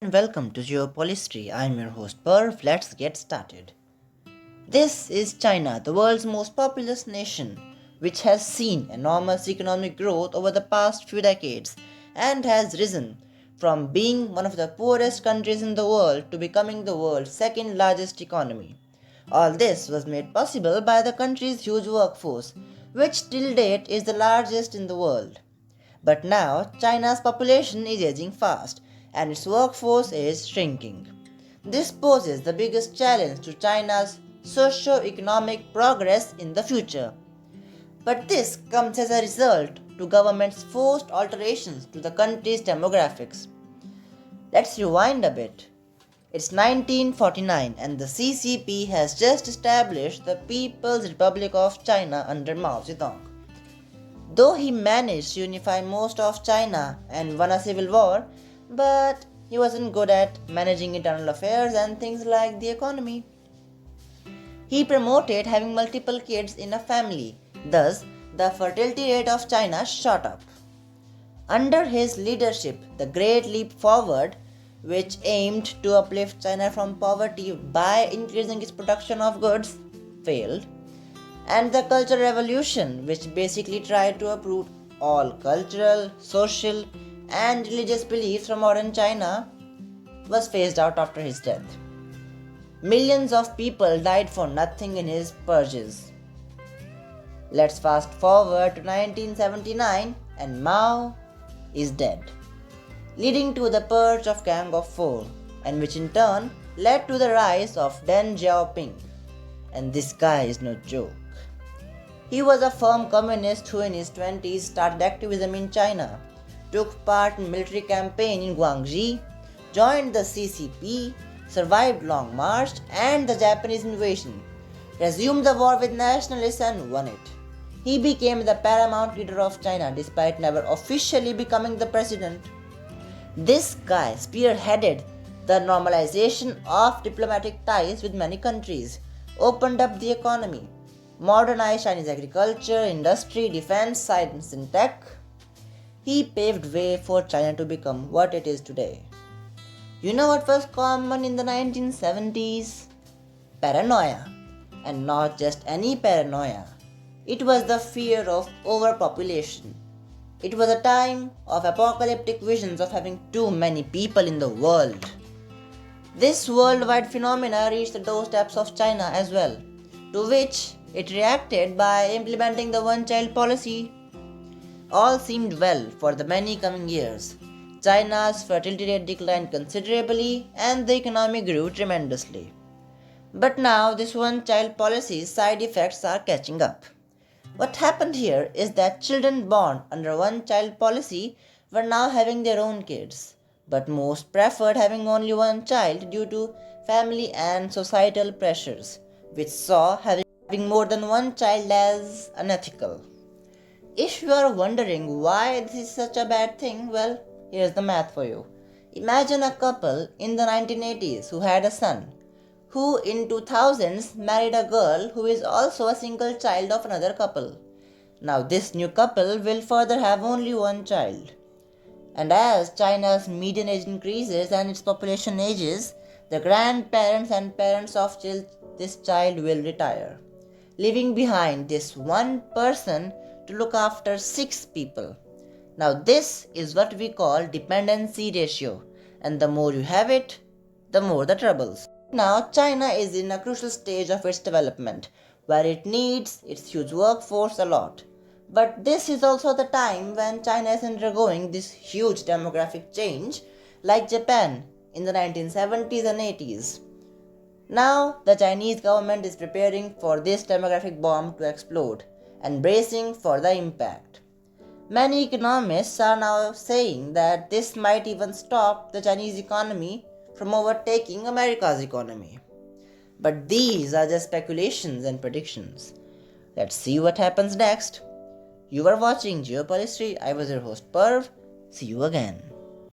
And welcome to Geopolistry. I'm your host Perv. Let's get started. This is China, the world's most populous nation, which has seen enormous economic growth over the past few decades and has risen from being one of the poorest countries in the world to becoming the world's second largest economy. All this was made possible by the country's huge workforce, which till date is the largest in the world. But now, China's population is aging fast and its workforce is shrinking. This poses the biggest challenge to China's socio-economic progress in the future. But this comes as a result to government's forced alterations to the country's demographics. Let's rewind a bit. It's 1949 and the CCP has just established the People's Republic of China under Mao Zedong. Though he managed to unify most of China and won a civil war, but he wasn't good at managing internal affairs and things like the economy. He promoted having multiple kids in a family, thus, the fertility rate of China shot up. Under his leadership, the Great Leap Forward, which aimed to uplift China from poverty by increasing its production of goods, failed, and the Cultural Revolution, which basically tried to uproot all cultural, social, and religious beliefs from modern China, was phased out after his death. Millions of people died for nothing in his purges. Let's fast forward to 1979 and Mao is dead, leading to the purge of Gang of Four, and which in turn led to the rise of Deng Xiaoping. And this guy is no joke. He was a firm communist who in his 20s started activism in China, took part in military campaign in Guangxi, joined the CCP, survived Long March and the Japanese invasion, resumed the war with nationalists and won it. He became the paramount leader of China despite never officially becoming the president. This guy spearheaded the normalization of diplomatic ties with many countries, opened up the economy, modernized Chinese agriculture, industry, defense, science and tech. He paved way for China to become what it is today. You know what was common in the 1970s? Paranoia. And not just any paranoia. It was the fear of overpopulation. It was a time of apocalyptic visions of having too many people in the world. This worldwide phenomena reached the doorsteps of China as well, to which it reacted by implementing the one-child policy. All seemed well for the many coming years. China's fertility rate declined considerably and the economy grew tremendously. But now this one-child policy's side effects are catching up. What happened here is that children born under one-child policy were now having their own kids, but most preferred having only one child due to family and societal pressures, which saw having more than one child as unethical. If you are wondering why this is such a bad thing, well, here's the math for you. Imagine a couple in the 1980s who had a son, who in 2000s married a girl who is also a single child of another couple. Now this new couple will further have only one child. And as China's median age increases and its population ages, the grandparents and parents of this child will retire, leaving behind this one person to look after 6 people. Now this is what we call dependency ratio, and the more you have it, the more the troubles. Now China is in a crucial stage of its development, where it needs its huge workforce a lot. But this is also the time when China is undergoing this huge demographic change, like Japan in the 1970s and 80s. Now, the Chinese government is preparing for this demographic bomb to explode and bracing for the impact. Many economists are now saying that this might even stop the Chinese economy from overtaking America's economy. But these are just speculations and predictions. Let's see what happens next. You are watching Geopolistry. I was your host Perv. See you again.